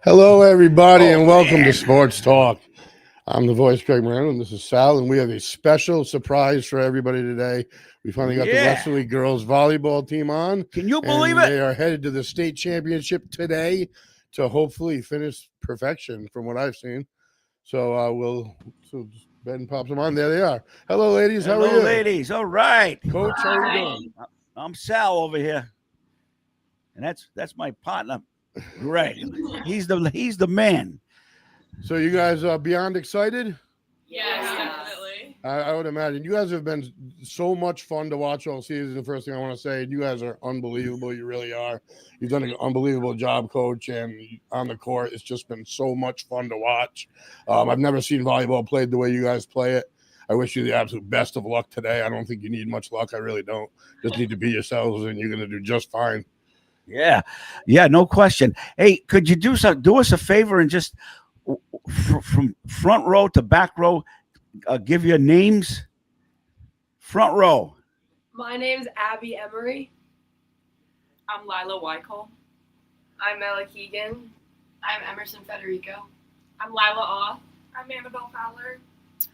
Hello, everybody, and welcome to Sports Talk. I'm the voice, Greg Moreno, and this is Sal, and we have a special surprise for everybody today. We finally got the Westerly Girls Volleyball team on. Can you believe it? They are headed to the state championship today to hopefully finish perfection from what I've seen. So Ben pops them on. There they are. Hello, ladies. How are you? Hello, ladies. All right. Coach, how are you doing? I'm Sal over here, and that's my partner, Greg. He's the man. So you guys are beyond excited? Yes, definitely. I would imagine. You guys have been so much fun to watch all season. The first thing I want to say, you guys are unbelievable. You really are. You've done an unbelievable job, Coach, and on the court, it's just been so much fun to watch. I've never seen volleyball played the way you guys play it. I wish you the absolute best of luck today. I don't think you need much luck. I really don't. Just need to be yourselves, and you're going to do just fine. Yeah, no question. Hey, could you do us a favor and just from front row to back row, give your names? Front row. My name's Abby Emery. I'm Lila Weichel. I'm Ella Keegan. I'm Emerson Federico. I'm Lila Awe. I'm Annabelle Fowler.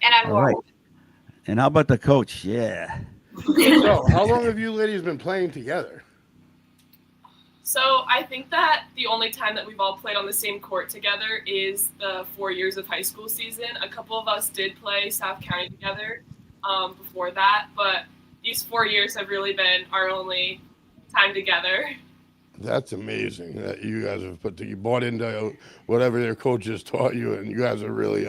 And I'm All Laura. right. And how about the coach? Yeah. So, how long have you ladies been playing together? So I think that the only time that we've all played on the same court together is the 4 years of high school season. A couple of us did play South County together before that, but these 4 years have really been our only time together. That's amazing that you guys have you bought into whatever their coaches taught you, and you guys are really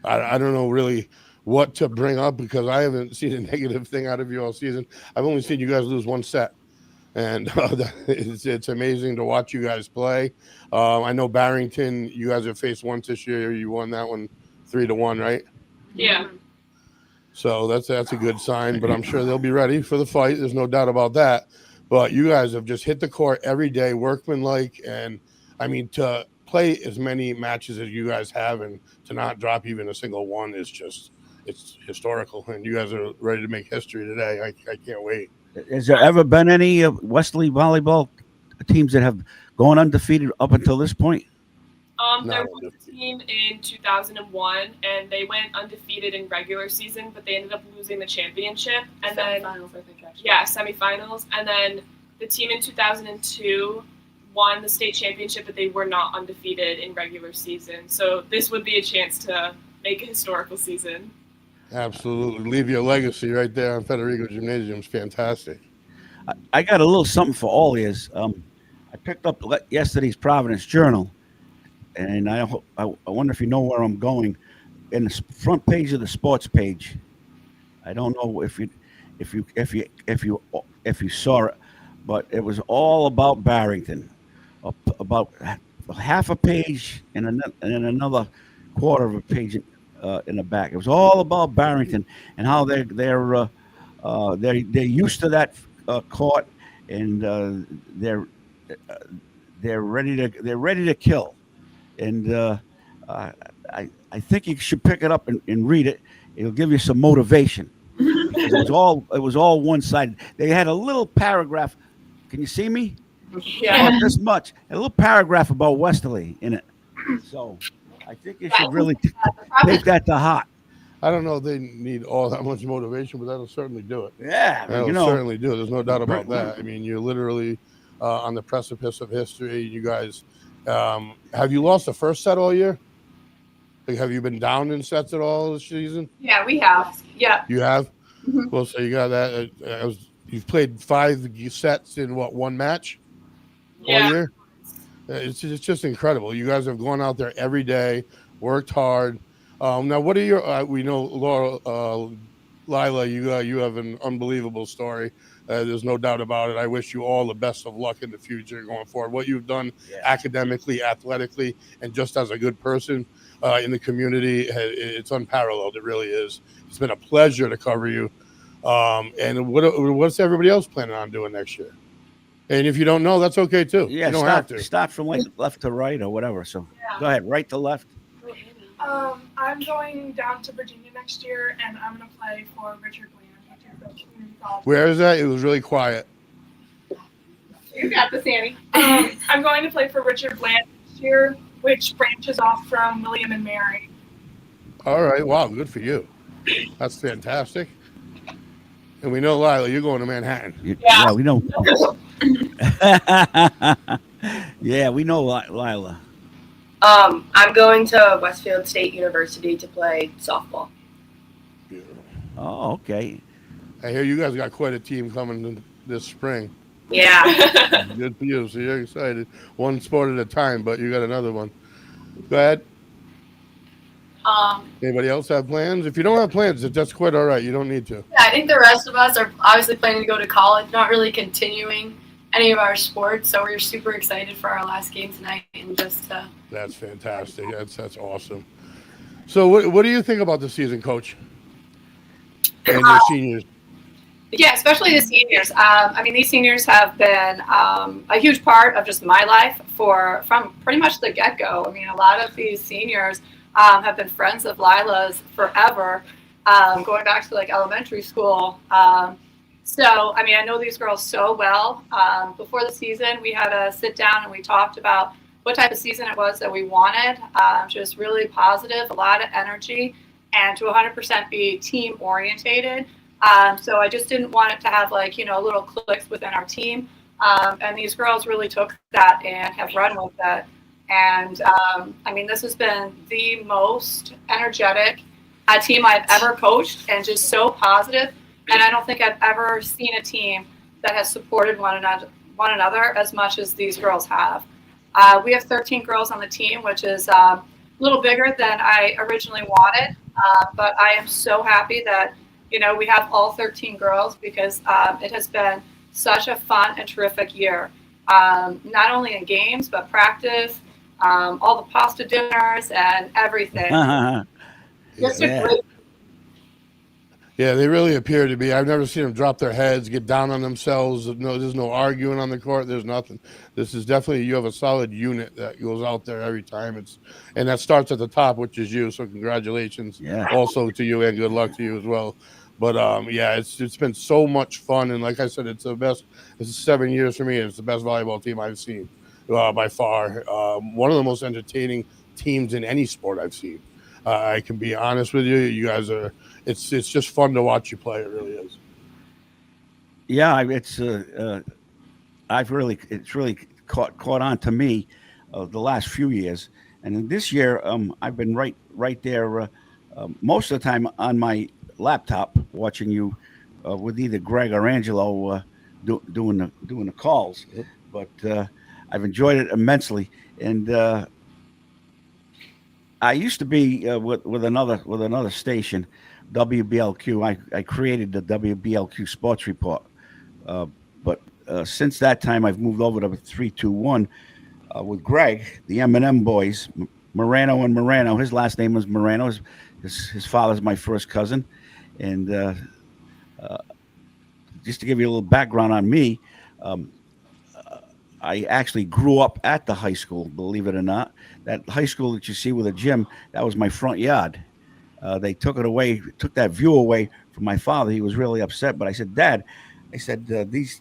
I don't know really what to bring up because I haven't seen a negative thing out of you all season. I've only seen you guys lose one set. And it's amazing to watch you guys play. I know Barrington, you guys have faced once this year. You won that one 3-1, right? Yeah. So that's a good sign, but I'm sure they'll be ready for the fight. There's no doubt about that. But you guys have just hit the court every day, workmanlike. And, I mean, to play as many matches as you guys have and to not drop even a single one is just – it's historical. And you guys are ready to make history today. I can't wait. Has there ever been any Westerly volleyball teams that have gone undefeated up until this point? There was a team in 2001, and they went undefeated in regular season, but they ended up losing the championship. And Semifinals, I think, actually. Yeah, semifinals. And then the team in 2002 won the state championship, but they were not undefeated in regular season. So this would be a chance to make a historical season. Absolutely. Leave your legacy right there on Federico Gymnasium is fantastic. I got a little something for all ears. I picked up yesterday's Providence Journal, and I wonder if you know where I'm going. In the front page of the sports page, I don't know if you saw it, but it was all about Barrington. About half a page and then another quarter of a page in the back. It was all about Barrington and how they're used to that court, and they're ready to kill. And I think you should pick it up and read it. It'll give you some motivation. It was all one sided. They had a little paragraph. Can you see me? Yeah. About this much. A little paragraph about Westerly in it. So I think you should really take that to heart. I don't know if they need all that much motivation, but that'll certainly do it. Yeah, that'll certainly do it. There's no doubt about that. I mean, you're literally on the precipice of history. You guys, have you lost the first set all year? Like, have you been down in sets at all this season? Yeah, we have. Yeah. You have? Mm-hmm. Well, so you got that. You've played 5 sets in, one match all year? It's just incredible. You guys have gone out there every day, worked hard. Now, what are your? We know Lila, you have an unbelievable story. There's no doubt about it. I wish you all the best of luck in the future going forward. What you've done academically, athletically, and just as a good person in the community, it's unparalleled. It really is. It's been a pleasure to cover you. And what's everybody else planning on doing next year? And if you don't know, that's okay too. Yeah, you don't have to. Start from left to right or whatever. So go ahead, right to left. I'm going down to Virginia next year, and I'm going to play for Richard Bland. Where is that? It was really quiet. You got the Sammy. I'm going to play for Richard Bland next year, which branches off from William and Mary. All right. Wow. Good for you. That's fantastic. And we know, Lila, you're going to Manhattan. Yeah, we know. Yeah, we know Lila. I'm going to Westfield State University to play softball. Oh, okay. I hear you guys got quite a team coming this spring. Yeah. Good for you. So you're excited. One sport at a time, but you got another one. Go ahead. Anybody else have plans? If you don't have plans, that's quite all right. You don't need to. I think the rest of us are obviously planning to go to college, not really continuing any of our sports. So we're super excited for our last game tonight and just. That's fantastic. That's awesome. So what do you think about the season, Coach? And your seniors. Yeah, especially the seniors. I mean, these seniors have been a huge part of just my life from pretty much the get-go. I mean, a lot of these seniors have been friends of Lila's forever, going back to like elementary school. So, I mean, I know these girls so well. Before the season, we had a sit down and we talked about what type of season it was that we wanted. Just really positive, a lot of energy, and to 100% be team orientated. So I just didn't want it to have like, little cliques within our team. And these girls really took that and have run with it. And I mean, this has been the most energetic team I've ever coached, and just so positive. And I don't think I've ever seen a team that has supported one another as much as these girls have. We have 13 girls on the team, which is a little bigger than I originally wanted. But I am so happy that, we have all 13 girls, because it has been such a fun and terrific year. Not only in games, but practice, all the pasta dinners and everything. Just a great. Yeah, they really appear to be. I've never seen them drop their heads, get down on themselves. No, there's no arguing on the court. There's nothing. This is definitely, you have a solid unit that goes out there every time. And that starts at the top, which is you. So congratulations also to you, and good luck to you as well. But yeah, it's been so much fun. And like I said, it's the best. This is 7 years for me. And it's the best volleyball team I've seen by far. One of the most entertaining teams in any sport I've seen. I can be honest with you. You guys are. It's just fun to watch you play. It really is. Yeah, it's really caught on to me the last few years, and this year I've been right there most of the time on my laptop watching you with either Greg or Angelo doing the calls. But I've enjoyed it immensely, and I used to be with another station, WBLQ. I created the WBLQ Sports Report, but since that time I've moved over to 321 with Greg, the M&M boys, Morano and Morano. His last name was Morano. His father's my first cousin, and just to give you a little background on me, I actually grew up at the high school, believe it or not. That high school that you see with a gym, that was my front yard. They took that view away from my father. He was really upset. But I said, Dad, these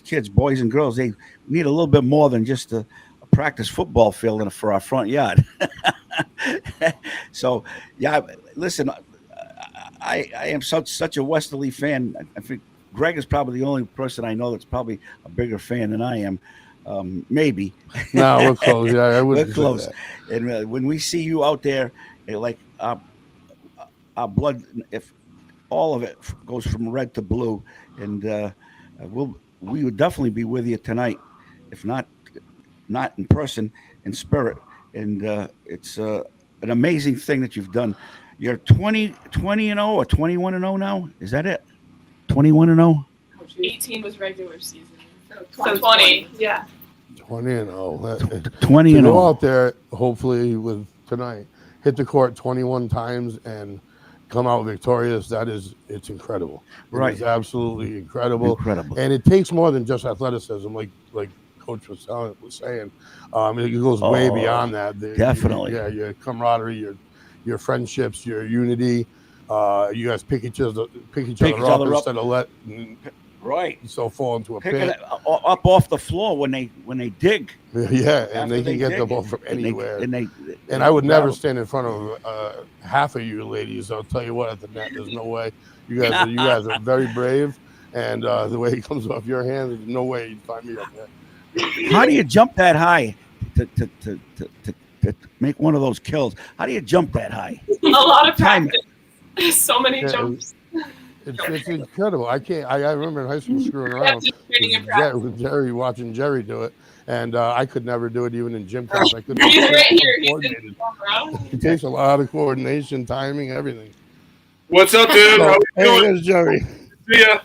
kids, boys and girls, they need a little bit more than just a practice football field for our front yard. So, yeah, listen, I am such a Westerly fan. I think Greg is probably the only person I know that's probably a bigger fan than I am. Maybe. No, we're close. Yeah, I would. We're close. And when we see you out there, like our blood, if all of it goes from red to blue, and we would definitely be with you tonight, if not in person, in spirit. And it's an amazing thing that you've done. You're 20-0 or 21-0 now. Is that it? 21-0. 18 was regular season. So 20. Yeah. 20-0. 20-0. Go out there, hopefully with tonight, hit the court 21 times and come out victorious. It's incredible. Right. It's absolutely incredible. Incredible. And it takes more than just athleticism, like Coach was saying. It goes way beyond that. Definitely. Your camaraderie, your friendships, your unity. You guys pick each other up instead of Right. So fall into a Picking pit. it up off the floor when they dig. Yeah, and After they can get dig the ball it, from and they- anywhere. and And I would never battle. stand in front of half of you ladies. I'll tell you what, at the net, there's no way. You guys are very brave, and the way it comes off your hands, there's no way you'd find me up there. How do you jump that high to make one of those kills? How do you jump that high? A lot of Time practice. So many Yeah, jumps. It's incredible. I remember in high school screwing Yeah, around just training and practice. with Jerry, watching Jerry do it, and I could never do it even in gym class. I couldn't. He's right here. He's in Coordinated. the front row. It takes a lot of coordination, timing, everything. What's up, dude? How So, you hey, doing? there's Jerry. See ya.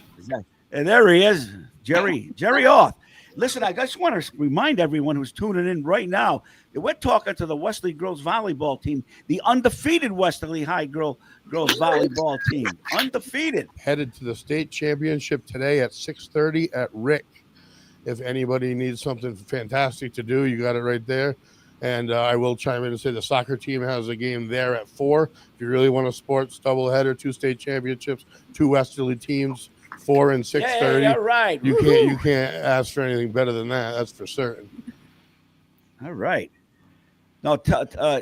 And there he is, Jerry Oth. Listen, I just want to remind everyone who's tuning in right now that we're talking to the Westerly Girls Volleyball team, the undefeated Westerly High Girls Volleyball team, undefeated. Headed to the state championship today at 6:30 at Rick. If anybody needs something fantastic to do, you got it right there. And I will chime in and say the soccer team has a game there at 4. If you really want a sports doubleheader, 2 state championships, 2 Westerly teams, 4 and 6:30. Yeah, right. You can't ask for anything better than that. That's for certain. All right. Now,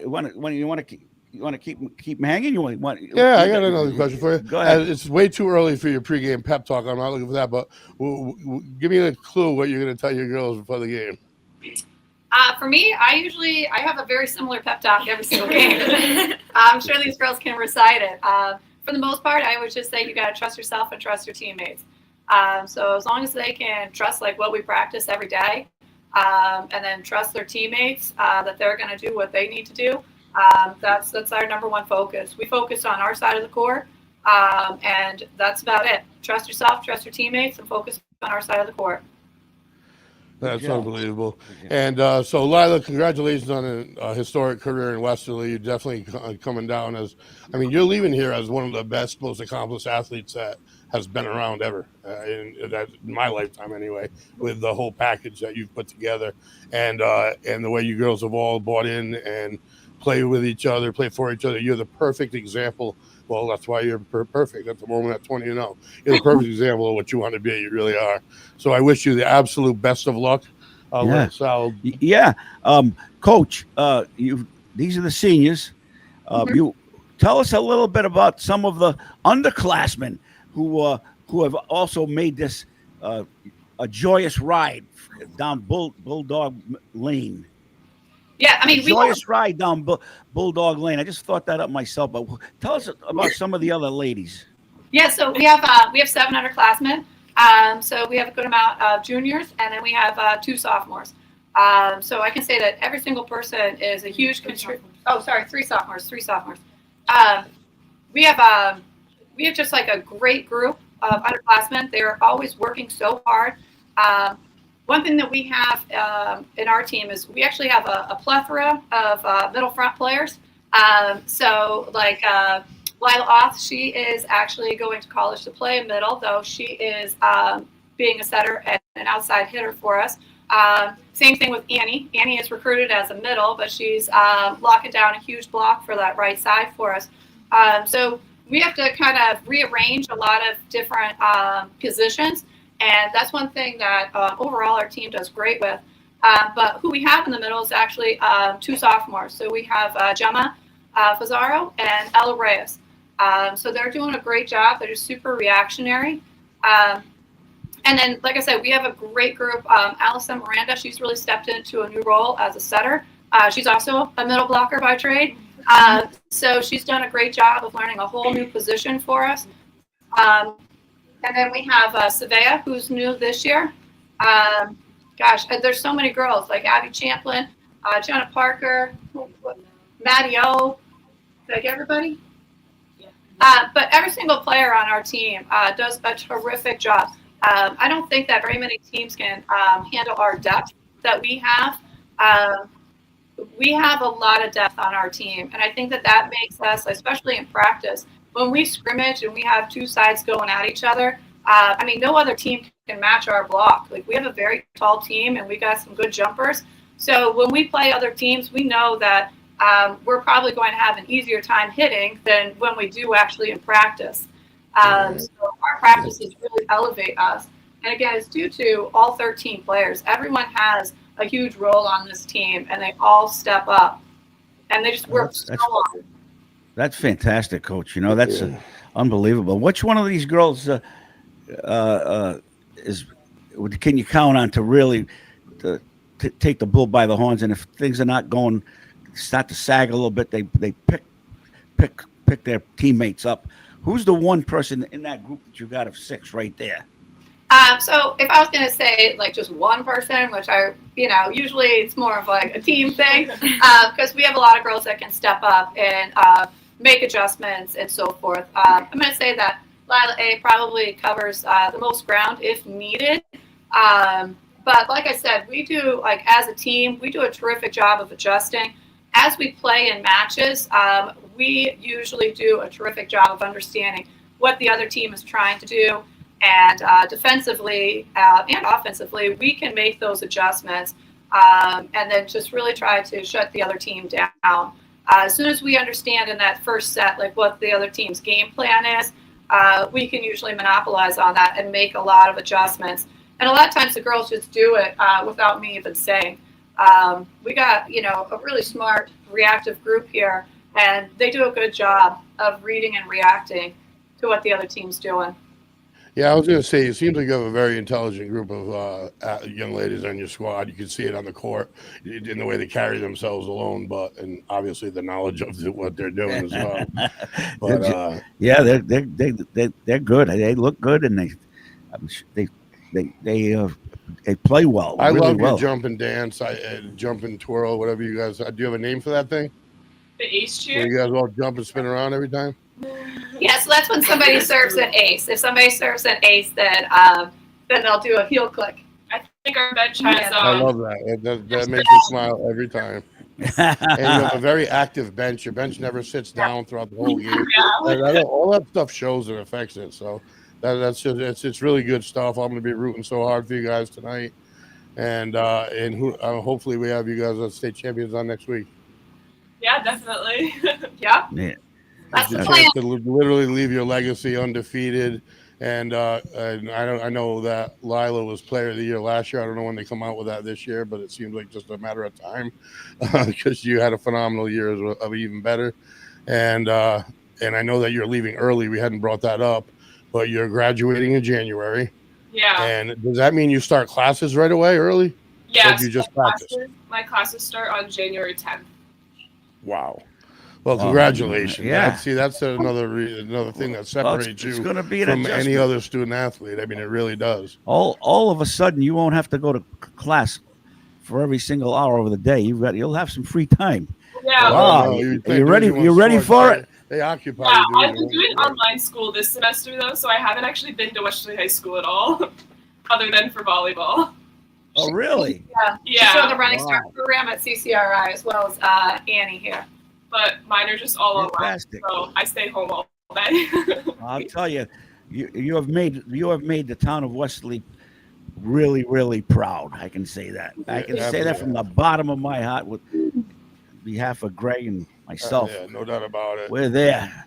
when you want to keep them hanging? Yeah, I got another question for you. Go ahead. It's way too early for your pregame pep talk. I'm not looking for that, but give me a clue what you're going to tell your girls before the game. For me, I have a very similar pep talk every single game. I'm sure these girls can recite it. For the most part, I would just say you got to trust yourself and trust your teammates. So as long as they can trust like what we practice every day, and then trust their teammates that they're going to do what they need to do, that's our number one focus. We focus on our side of the court, and that's about it. Trust yourself, trust your teammates, and focus on our side of the court. That's unbelievable. And so, Lila, congratulations on a historic career in Westerly. You're definitely coming down you're leaving here as one of the best, most accomplished athletes that has been around ever in my lifetime anyway, with the whole package that you've put together and the way you girls have all bought in and play with each other, play for each other. You're the perfect example. Well, that's why you're perfect at the moment at 20-0. You're the perfect example of what you want to be. You really are. So I wish you the absolute best of luck. Yeah. Sal. Yeah. Coach, these are the seniors. You tell us a little bit about some of the underclassmen who have also made this a joyous ride down Bulldog Lane. Yeah, I mean, joyous ride down Bulldog Lane. I just thought that up myself. But tell us about some of the other ladies. Yeah, so we have 7 underclassmen. So we have a good amount of juniors, and then we have 2 sophomores. So I can say that every single person is a huge contributor. Oh, sorry, 3 sophomores. 3 sophomores. We have just like a great group of underclassmen. They're always working so hard. One thing that we have in our team is we actually have a plethora of middle front players. So like Lila Oth, she is actually going to college to play in middle, though she is being a setter and an outside hitter for us. Same thing with Annie. Annie is recruited as a middle, but she's locking down a huge block for that right side for us. So we have to kind of rearrange a lot of different positions. And that's one thing that overall our team does great with. But who we have in the middle is actually 2 sophomores. So we have Gemma Fazzaro and Ella Reyes. So they're doing a great job. They're just super reactionary. And then, like I said, we have a great group. Allison Miranda, she's really stepped into a new role as a setter. She's also a middle blocker by trade. So she's done a great job of learning a whole new position for us. And then we have Savea, who's new this year. There's so many girls, like Abby Champlin, Jenna Parker, Maddie O. Did I get everybody? Yeah. But every single player on our team does a terrific job. I don't think that very many teams can handle our depth that we have. We have a lot of depth on our team, and I think that makes us, especially in practice, when we scrimmage and we have 2 sides going at each other, no other team can match our block. Like, we have a very tall team and we got some good jumpers. So when we play other teams, we know that we're probably going to have an easier time hitting than when we do actually in practice. So our practices really elevate us. And again, it's due to all 13 players. Everyone has a huge role on this team, and they all step up. And they just work so hard. That's fantastic, Coach. You know, that's unbelievable. Which one of these girls can you count on to really to take the bull by the horns? And if things are not going, start to sag a little bit, they pick their teammates up. Who's the one person in that group that you got of 6 right there? So if I was going to say like just one person, which usually it's more of like a team thing, because we have a lot of girls that can step up and make adjustments and so forth. I'm going to say that Lila A probably covers the most ground if needed. But like I said, we do, like as a team, we do a terrific job of adjusting. As we play in matches, we usually do a terrific job of understanding what the other team is trying to do. And defensively and offensively, we can make those adjustments and then just really try to shut the other team down. As soon as we understand in that first set, like what the other team's game plan is, we can usually monopolize on that and make a lot of adjustments. And a lot of times the girls just do it without me even saying. We got, a really smart, reactive group here, and they do a good job of reading and reacting to what the other team's doing. Yeah, I was going to say, it seems like you have a very intelligent group of young ladies on your squad. You can see it on the court in the way they carry themselves alone, and obviously the knowledge of what they're doing as well. But yeah, they're good. They look good, and they play well. I really love well. your jump and dance, jump and twirl, whatever you guys. Do you have a name for that thing? The ace cheer. Where you guys all jump and spin around every time? Yeah, so that's when somebody serves an ace. If somebody serves an ace, then they'll do a heel click. I think our bench has. I love that. That makes me smile every time. And you have a very active bench. Your bench never sits down throughout the whole game. All that stuff shows and affects it. So that's just it's really good stuff. I'm going to be rooting so hard for you guys tonight, and hopefully we have you guys as state champions on next week. Yeah, definitely. Yeah. That's the plan. To literally leave your legacy undefeated, and I know that Lila was Player of the Year last year. I don't know when they come out with that this year, but it seems like just a matter of time because you had a phenomenal year of even better, and I know that you're leaving early. We hadn't brought that up, but you're graduating in January. Yeah. And does that mean you start classes right away early? Yeah. Or do you just practice? My classes start on January 10th. Wow. Well, congratulations. Yeah. That's another thing that separates you from any other student athlete. I mean, it really does. All of a sudden, you won't have to go to class for every single hour of the day. You'll have some free time. Yeah. Wow. You ready? You ready for it? They occupy Yeah, you. I've been doing online school this semester though, so I haven't actually been to Westerly High School at all, other than for volleyball. Oh, really? Yeah. She's on the Running Start program at CCRI as well as Annie here. But mine are just all online, so I stay home all day. I'll tell you, you have made the town of Westerly really, really proud. I can say that. I can say that from the bottom of my heart with behalf of Greg and myself. Yeah, no doubt about it. We're there.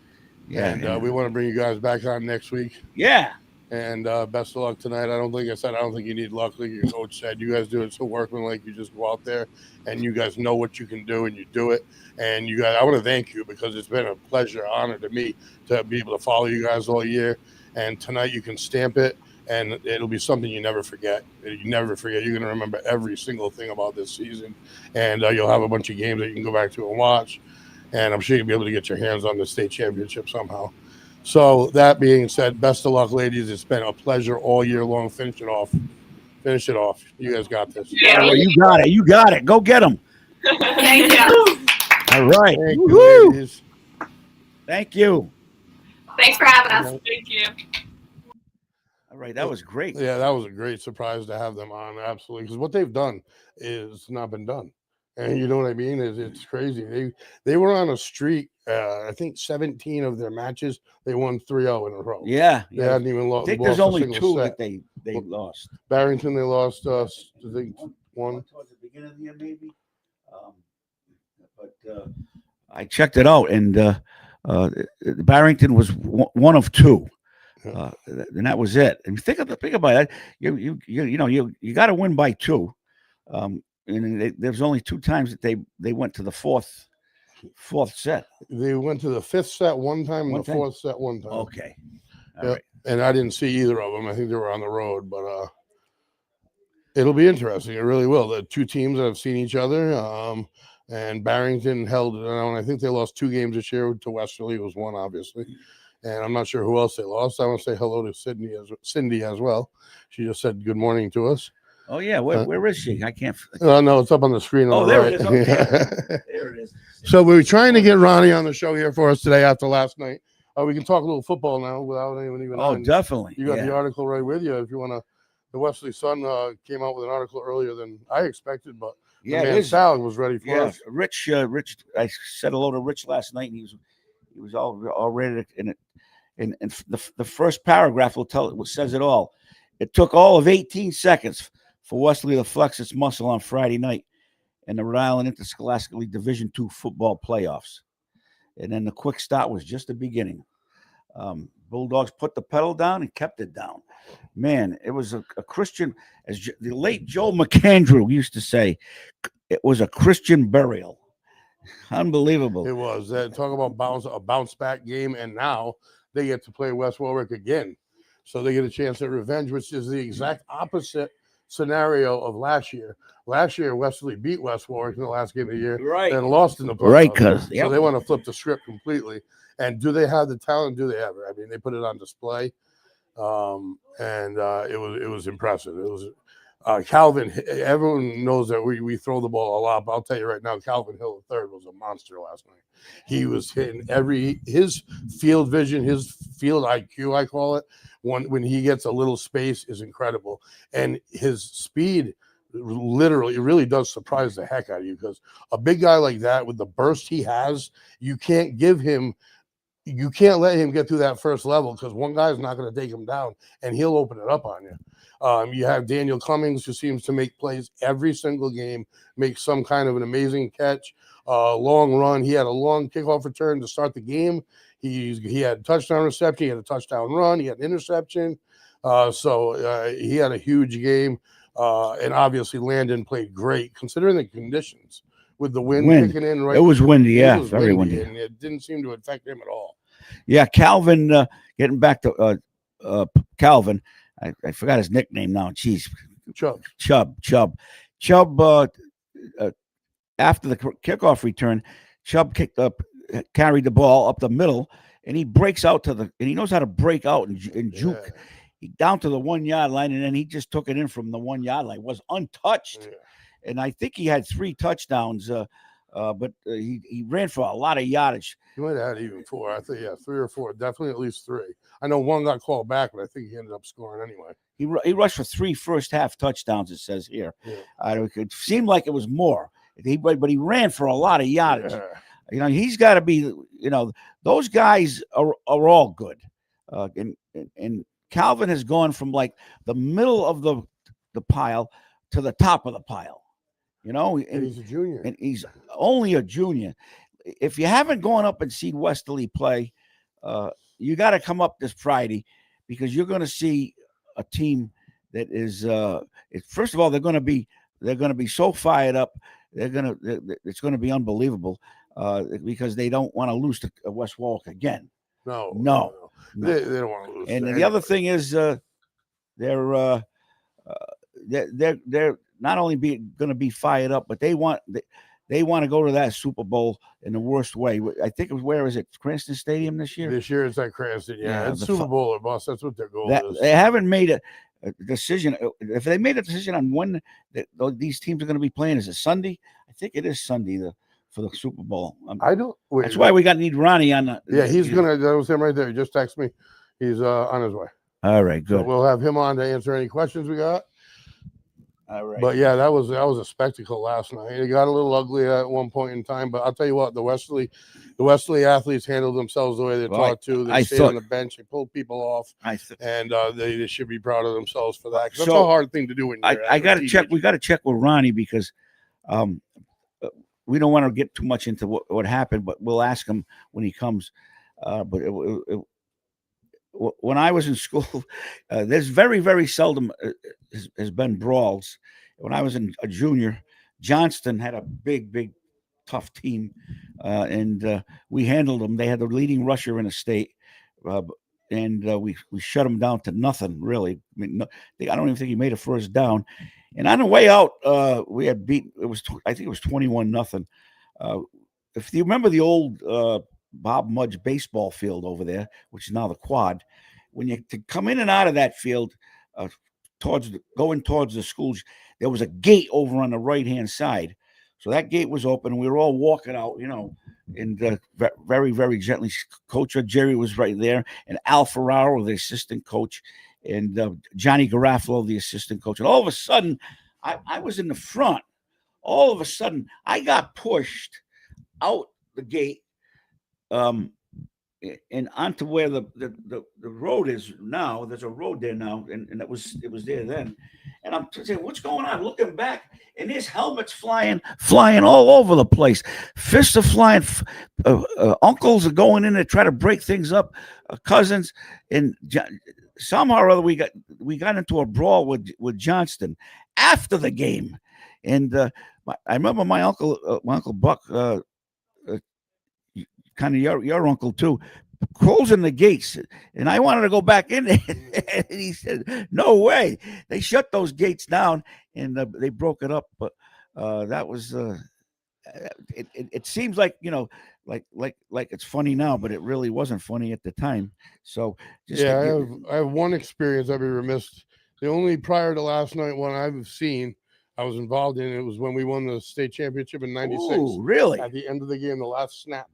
Yeah, and we want to bring you guys back on next week. Yeah. And best of luck tonight. I don't think you need luck. Like your coach said, you guys do it so workmanlike. You just go out there and you guys know what you can do and you do it. And you guys, I want to thank you because it's been a pleasure, honor to me to be able to follow you guys all year. And tonight you can stamp it and it'll be something you never forget. You never forget. You're going to remember every single thing about this season. And you'll have a bunch of games that you can go back to and watch. And I'm sure you'll be able to get your hands on the state championship somehow. So that being said, best of luck, ladies. It's been a pleasure all year long. Finish it off. You guys got this. Yeah, you got it. You got it. Go get them. Thank you. All right. Thank you, ladies. Thank you. Thanks for having us. Thank you. All right. That was great. Yeah, that was a great surprise to have them on. Absolutely. Because what they've done is not been done. And you know what I mean? It's crazy. They were on a streak. I think 17 of their matches, they won 3-0 in a row. Yeah. They hadn't even lost. I think there's only 2 that they lost. Barrington, they lost, I think, 1. Towards the beginning of the year, maybe. But I checked it out, and Barrington was one of 2. And that was it. And think about it. You got to win by 2. And there's only 2 times that they went to the fourth set. They went to the 5th set one time and the 4th set one time. Okay. All Yep. right. And I didn't see either of them. I think they were on the road, but it'll be interesting. It really will. The 2 teams that have seen each other, and Barrington held it down. I think they lost 2 games this year to Westerly. It was 1, obviously. And I'm not sure who else they lost. I want to say hello to Cindy as well. She just said good morning to us. Oh, yeah. Where is she? I can't. No, it's up on the screen. On the there right. it is. Okay. There it is. So we were trying to get Ronnie on the show here for us today after last night. We can talk a little football now without anyone even. Oh, definitely. You got the article right with you. If you want to, the Westerly Sun came out with an article earlier than I expected, but Sal was ready for us. Rich. I said hello to Rich last night, and he was all ready to. And the first paragraph says it all. It took all of 18 seconds for Westerly to flex its muscle on Friday night in the Rhode Island Interscholastic League Division II football playoffs. And then the quick start was just the beginning. Bulldogs put the pedal down and kept it down. Man, it was a Christian, as the late Joe McAndrew used to say, it was a Christian burial. Unbelievable. It was. Talk about a bounce back game, and now they get to play West Warwick again. So they get a chance at revenge, which is the exact opposite scenario of last year. Last year, Westerly beat West Warwick in the last game of the year, right, and lost in the playoffs. Right, so they want to flip the script completely. And do they have the talent? Do they have it? I mean, they put it on display, and it was impressive. It was Calvin. Everyone knows that we throw the ball a lot, but I'll tell you right now, Calvin Hill III was a monster last night. He was hitting his field vision, his field IQ, I call it. When he gets a little space is incredible, and his speed literally it really does surprise the heck out of you, because a big guy like that with the burst he has, you can't let him get through that first level, because one guy's not going to take him down and he'll open it up on you. You have Daniel Cummings, who seems to make plays every single game, make some kind of an amazing catch, long run. He had a long kickoff return to start the game. He had touchdown reception. He had a touchdown run. He had an interception. So he had a huge game. And obviously Landon played great considering the conditions with the wind kicking in. Right, it was windy, very windy, and it didn't seem to affect him at all. Yeah, Calvin. Getting back to Calvin, I forgot his nickname now. Jeez, Chubb. After the kickoff return, Chubb carried the ball up the middle, and he breaks out and he knows how to break out and juke. Yeah. He down to the 1 yard line, and then he just took it in from the 1 yard line. Was untouched. Yeah. And I think he had 3 touchdowns, but he ran for a lot of yardage. He might have had even 4. I think, 3 or 4, definitely at least 3. I know 1 got called back, but I think he ended up scoring anyway. He rushed for 3 first half touchdowns, it says here. Yeah. It seemed like it was more, but he ran for a lot of yardage. Yeah. He's got to be, those guys are all good. And Calvin has gone from like the middle of the pile to the top of the pile. And he's a junior. And he's only a junior. If you haven't gone up and seen Westerly play, you got to come up this Friday, because you're going to see a team that is. First of all, they're going to be so fired up. It's going to be unbelievable, because they don't want to lose to West Warwick again. No. They don't want to lose. And the other thing is, they're not only going to be fired up, but they want to go to that Super Bowl in the worst way. I think where is it? Cranston Stadium this year? This year it's at Cranston. Yeah, it's Super Bowl or bust. That's what their goal is. They haven't made a decision. If they made a decision on when these teams are going to be playing, is it Sunday? I think it is Sunday for the Super Bowl. I don't. Wait, that's why we need Ronnie on. He's gonna. That was him right there. He just texted me. He's on his way. All right, good. So we'll have him on to answer any questions we got. All right. But yeah, that was a spectacle last night. It got a little ugly at one point in time, but I'll tell you what, the Westerly athletes handled themselves the way they're taught to. They stayed on the bench, they pulled people off, and they should be proud of themselves for that. That's a hard thing to do. When I got to check. We got to check with Ronnie, because we don't want to get too much into what happened, but we'll ask him when he comes. But when I was in school, there's very seldom has been brawls. When I was a junior, Johnston had a big tough team, and we handled them. They had the leading rusher in the state, uh, and we shut them down to nothing really. I mean, I don't even think he made a first down. And on the way out, we had beat. I think it was 21-0. If you remember the old Bob Mudge baseball field over there, which is now the Quad, when you to come in and out of that field, going towards the schools, there was a gate over on the right-hand side. So that gate was open, and we were all walking out, and very gently. Coach Jerry was right there, and Al Ferraro, the assistant coach, and Johnny Garofalo, the assistant coach. And all of a sudden, I was in the front. All of a sudden, I got pushed out the gate, and onto where the road is now. There's a road there now, and it was there then. And I'm saying, what's going on? Looking back, and his helmet's flying all over the place. Fists are flying. Uncles are going in to try to break things up. Cousins, and somehow or other we got into a brawl with Johnston after the game. And I remember my uncle Buck, kind of your uncle too, closing the gates, and I wanted to go back in there. And he said, "No way!" They shut those gates down, and they broke it up. But that was it seems like like it's funny now, but it really wasn't funny at the time. So I have one experience I'd be remiss. The only prior to last night one I've seen I was involved in, it was when we won the state championship in '96. Ooh, really? At the end of the game, the last snap,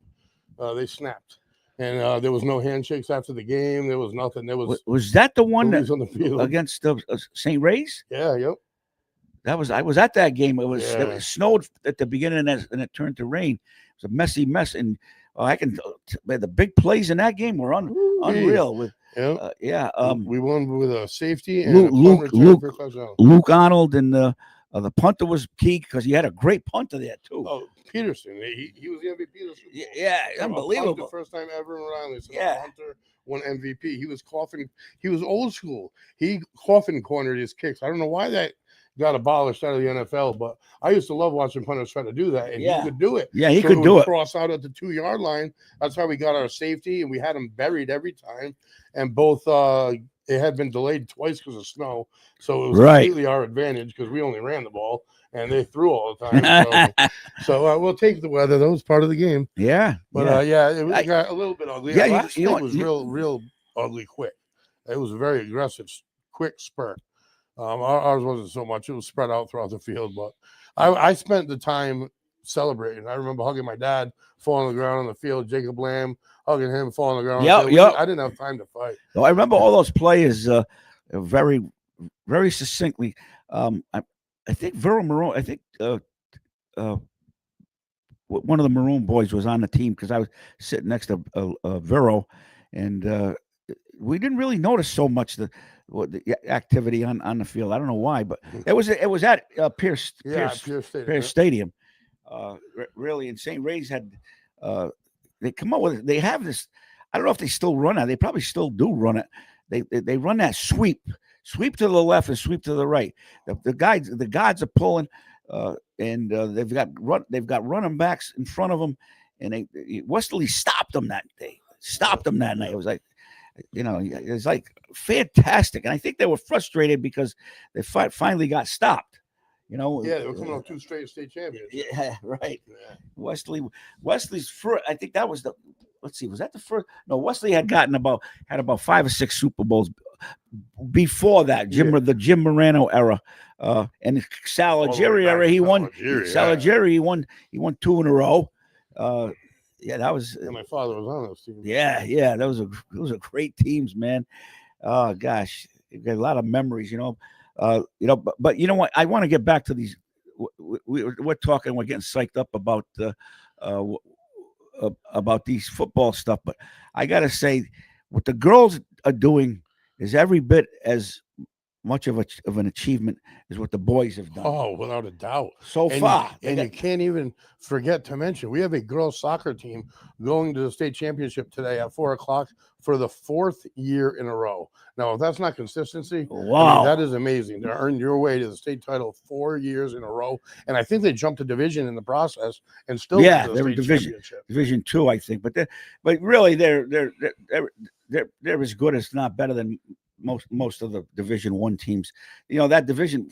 they snapped. And there was no handshakes after the game. There was nothing. There was that the one that on the field against St. Ray's? Yeah, yep. I was at that game. It snowed at the beginning, and it turned to rain. It was a messy mess, and the big plays in that game were unreal. With we won with a safety and Luke Arnold, and the punter was key because he had a great punter there too. Oh, Peterson, he was the MVP of the Super Bowl. Yeah, unbelievable. The first time ever in Rhode Island. Punter won MVP. He was coughing. He was old school. He coffin cornered his kicks. I don't know why that got abolished out of the NFL, but I used to love watching punters try to do that, and he could do it. Yeah, he could do it. Cross out at the 2-yard line. That's how we got our safety, and we had him buried every time. And both it had been delayed twice because of snow, so it was completely our advantage because we only ran the ball and they threw all the time. So we'll take the weather. That was part of the game. Yeah, but it got a little bit ugly. Yeah, last night was real ugly quick. It was a very aggressive, quick spurt. Ours wasn't so much. It was spread out throughout the field, but I spent the time celebrating. I remember hugging my dad, falling on the ground on the field. Jacob Lamb, hugging him, falling on the ground. I didn't have time to fight. No, I remember all those players very, very succinctly. I think Vero Marone. I think one of the Maroon boys was on the team because I was sitting next to Vero, and we didn't really notice so much the activity on the field. I don't know why, but it was at Pierce Stadium. Really, and St. Ray's had they come up with it. They have this. I don't know if they still run it. They probably still do run it. They run that sweep to the left and sweep to the right. The guards are pulling, and they've got running backs in front of them, and Westerly stopped them that day. It was like, it was like fantastic, and I think they were frustrated because they finally got stopped. They were coming on 2 straight state champions. Yeah, right. Yeah. Wesley's first. I think that was the. Let's see, was that the first? No, Wesley had about 5 or 6 Super Bowls before that. The Jim Morano era, and Salageri era. He won. Salageri, he won 2 in a row. That was. And my father was on those teams. Yeah. Those are great teams, man. Oh gosh, you got a lot of memories, But you know what? I want to get back to these. We're talking. We're getting psyched up about these football stuff, but I got to say, what the girls are doing is every bit as much of an achievement as what the boys have done Oh, without a doubt. so far. And you can't even forget to mention we have a girls soccer team going to the state championship today at 4:00 for the 4th year in a row. Now, if that's not consistency, Wow. I mean, that is amazing to earn your way to the state title 4 years in a row. And I think they jumped a division in the process and still Yeah, to the they're in state championship. Division 2, I think, but really they're as good, as not better than most of the Division 1 teams. You know, that division,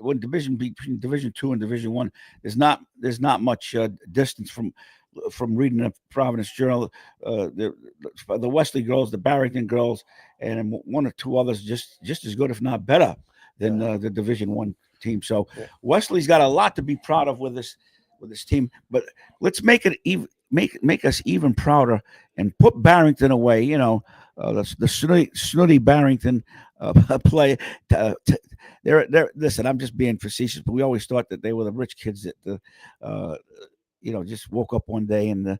when division between Division 2 and Division 1, there's not much distance from reading the Providence Journal, the Westerly girls, the Barrington girls, and one or two others just as good, if not better, than the Division 1 team. So Wesley's got a lot to be proud of with this team. But let's make it even make us even prouder and put Barrington away. You know, the snooty Barrington play. They're listen. I'm just being facetious, but we always thought that they were the rich kids that just woke up one day and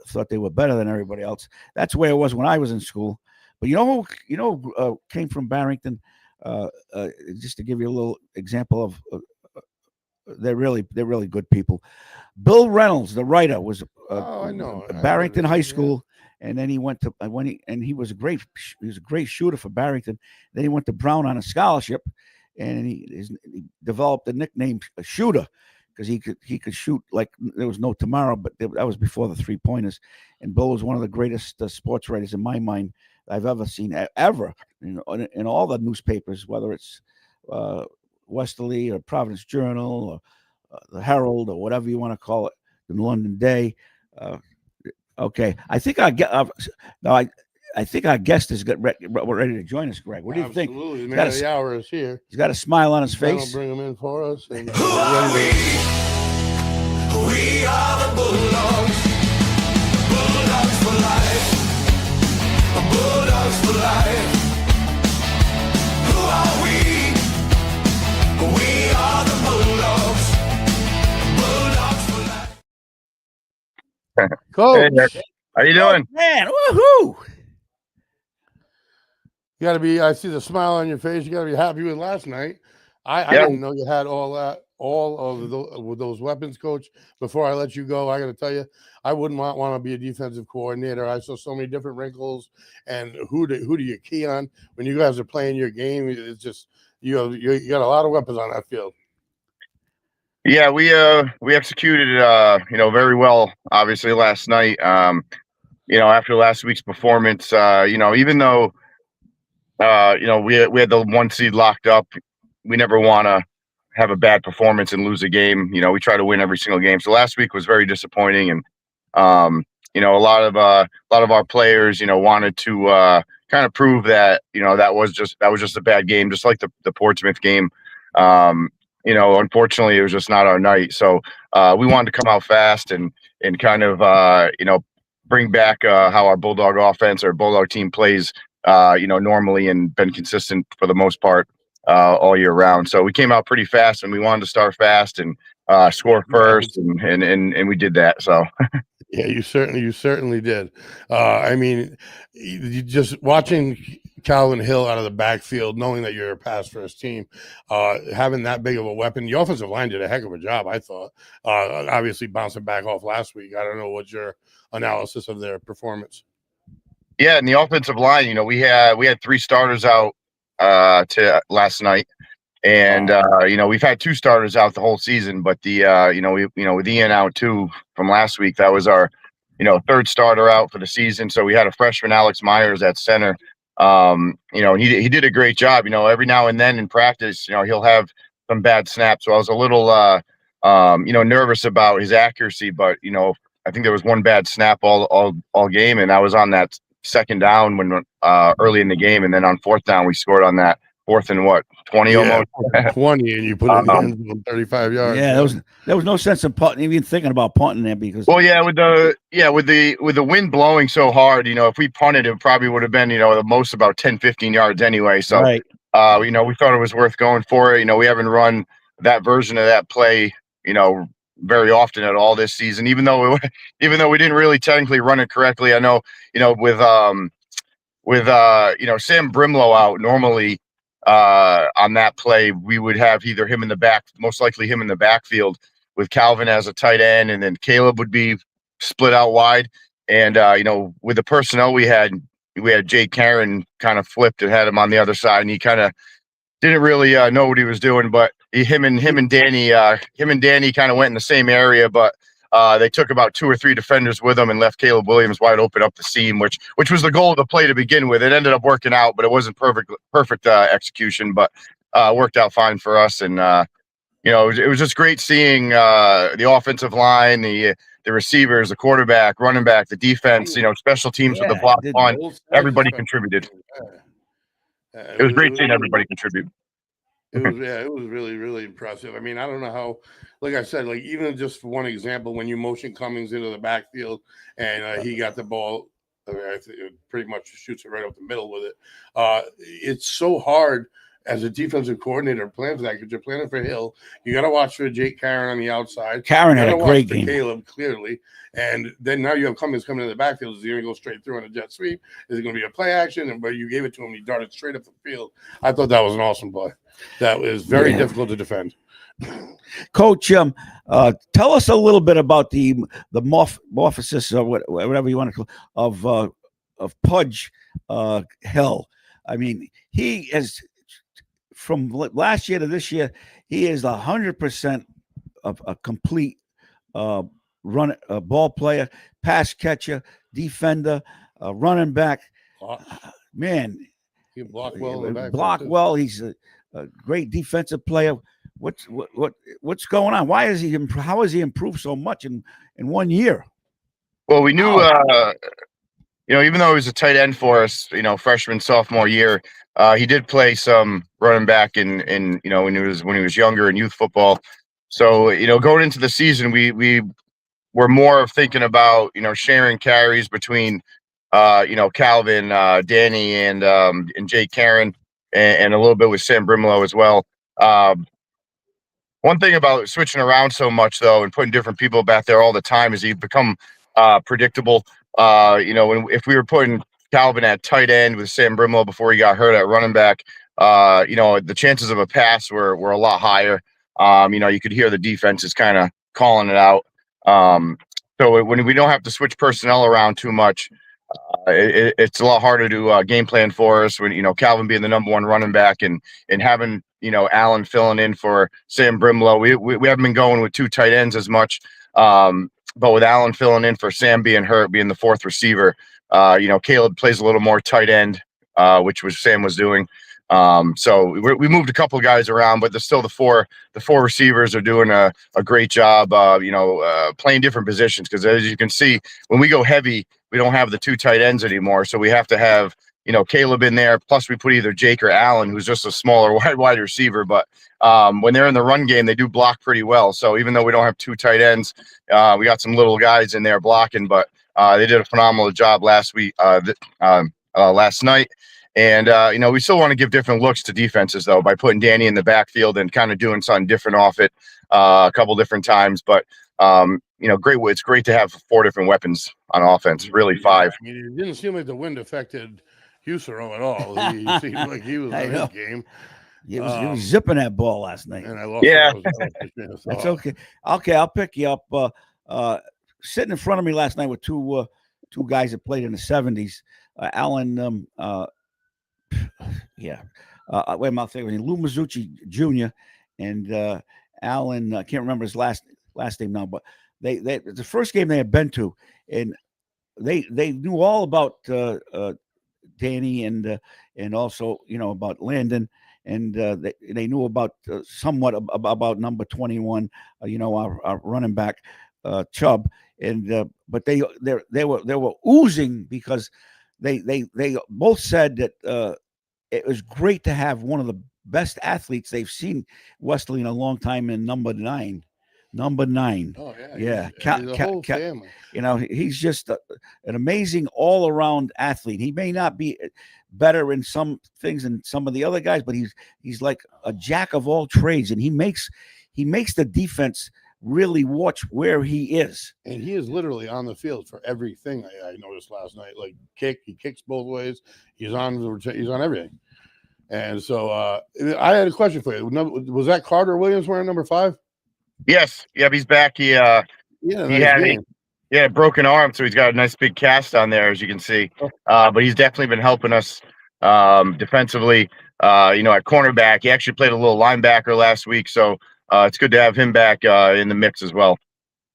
thought they were better than everybody else. That's the way it was when I was in school. But came from Barrington. Just to give you a little example of, they're really good people. Bill Reynolds, the writer, was I know. Barrington High School, and then he went to he was a great shooter for Barrington. Then he went to Brown on a scholarship, and he developed the nickname Shooter, because he could shoot like there was no tomorrow. But that was before the 3-pointers. And Bill was one of the greatest sports writers in my mind I've ever seen, ever, in all the newspapers, whether it's Westerly or Providence Journal or the Herald or whatever you want to call it, the London Day. Okay, I think I think our guest is ready to join us, Greg. What do you think? Absolutely, man. The hour is here. He's got a smile on his face. I'll bring him in for us. And Who are we? We are the Bulldogs. Bulldogs for life. Bulldogs for life. Who are we? We are the Bulldogs. Bulldogs for life. Coach, Hey, Nick. How you doing? Man, woohoo! you got to be. I see the smile on your face. You got to be happy with last night. I didn't know you had all of those weapons, Coach. Before I let you go, I got to tell you, I wouldn't want to be a defensive coordinator. I saw so many different wrinkles, and who do you key on when you guys are playing your game? It's just you got a lot of weapons on that field. Yeah, we executed very well, obviously, last night. After last week's performance, even though we had the 1 seed locked up, we never want to have a bad performance and lose a game. We try to win every single game. So last week was very disappointing, and a lot of our players wanted to kind of prove that that was just a bad game, just like the Portsmouth game. Unfortunately, it was just not our night. So we wanted to come out fast and kind of bring back how our Bulldog offense or Bulldog team plays normally, and been consistent for the most part all year round. So we came out pretty fast, and we wanted to start fast and score first, and we did that. So yeah, you certainly did. I mean, you just watching Calvin Hill out of the backfield, knowing that you're a pass first team, having that big of a weapon. The offensive line did a heck of a job, I thought. Obviously bouncing back off last week. I don't know what's your analysis of their performance. Yeah, in the offensive line, we had 3 starters out to last night, and we've had 2 starters out the whole season, but with Ian out too from last week, that was our 3rd starter out for the season. So we had a freshman, Alex Myers, at center. He did a great job. Every now and then in practice, he'll have some bad snaps. So I was a little nervous about his accuracy, but I think there was 1 bad snap all game, and I was on that 2nd down when early in the game, and then on 4th down we scored on that 4th and 20 almost 20, and you put it in the end zone, 35 yards. Yeah, there was no sense of punting, even thinking about punting there, because with the wind blowing so hard, if we punted, it probably would have been the most about 10-15 yards anyway. So right. We thought it was worth going for it. We haven't run that version of that play very often at all this season, even though we didn't really technically run it correctly. I know with Sam Brimlow out, normally on that play, we would have either him in the back, most likely him in the backfield with Calvin as a tight end, and then Caleb would be split out wide. And with the personnel we had Jake Karen kind of flipped and had him on the other side, and he kind of didn't really know what he was doing. But him and Danny kind of went in the same area, but they took about 2 or 3 defenders with them and left Caleb Williams wide open up the seam, which was the goal of the play to begin with. It ended up working out, but it wasn't perfect execution, but worked out fine for us. And it was just great seeing the offensive line, the receivers, the quarterback, running back, the defense, special teams with the block punt. Everybody contributed. It was great seeing everybody contribute. It was really, really impressive. I mean, I don't know how, like I said, like even just for one example, when you motion Cummings into the backfield and he got the ball, I think it pretty much shoots it right up the middle with it. It's so hard as a defensive coordinator plan for that because you're planning for Hill. You got to watch for Jake Karen on the outside. Karen had a great game. Caleb, clearly. And then now you have Cummings coming in the backfield. Is he going to go straight through on a jet sweep? Is it going to be a play action? But you gave it to him. He darted straight up the field. I thought that was an awesome play. That was very difficult to defend. Coach, tell us a little bit about the morphosis or whatever you want to call of Pudge Hill. I mean, he is from last year to this year. He is 100% of a complete ball player, pass catcher, defender, running back. Man, he block well. Well. He's a great defensive player. What's going on? How has he improved so much in 1 year? Well, we knew, even though he was a tight end for us, freshman, sophomore year, he did play some running back in when he was younger in youth football. So, going into the season, we were more of thinking about, sharing carries between, Calvin, Danny, and Jake Karen, and a little bit with Sam Brimlow as well. One thing about switching around so much, though, and putting different people back there all the time is you become predictable. If we were putting Calvin at tight end with Sam Brimlow before he got hurt at running back, the chances of a pass were a lot higher. You could hear the defense is kind of calling it out. So when we don't have to switch personnel around too much, it's a lot harder to game plan for us when, Calvin being the number one running back and having, Allen filling in for Sam Brimlow. We haven't been going with 2 tight ends as much. But with Allen filling in for Sam being hurt, being the 4th receiver, Caleb plays a little more tight end, which was Sam was doing. So we moved a couple of guys around, but there's still the four receivers are doing a great job, playing different positions. Because as you can see, when we go heavy, we don't have the 2 tight ends anymore. So we have to have, Caleb in there. Plus we put either Jake or Allen, who's just a smaller wide receiver. But when they're in the run game, they do block pretty well. So even though we don't have 2 tight ends, we got some little guys in there blocking, but they did a phenomenal job last night. And, we still want to give different looks to defenses, though, by putting Danny in the backfield and kind of doing something different off it a couple different times. But, great. It's great to have 4 different weapons on offense, really 5. I mean, it didn't seem like the wind affected Husero at all. He seemed like he was in his game. He was zipping that ball last night. And I lost. Yeah. That's okay. Okay, I'll pick you up. Sitting in front of me last night with two guys that played in the 70s. Alan, wait a minute, Lou Mazzucci Jr. and Alan, I can't remember his last name now, but they the first game they had been to, and they knew all about Danny and also about Landon, and they knew about somewhat about number 21, our running back Chubb, and but they were oozing because they both said that it was great to have one of the best athletes they've seen Westerly in a long time in number 9. Oh yeah. The whole family. He's just an amazing all-around athlete. He may not be better in some things than some of the other guys, but he's like a jack of all trades, and he makes the defense really watch where he is. And he is literally on the field for everything. I noticed last night. Like he kicks both ways. He's on everything. And so I had a question for you. Was that Carter Williams wearing number 5? Yes. Yep. He's back. He nice had game. a broken arm, so he's got a nice big cast on there, as you can see. But he's definitely been helping us defensively. At cornerback, he actually played a little linebacker last week, so it's good to have him back in the mix as well.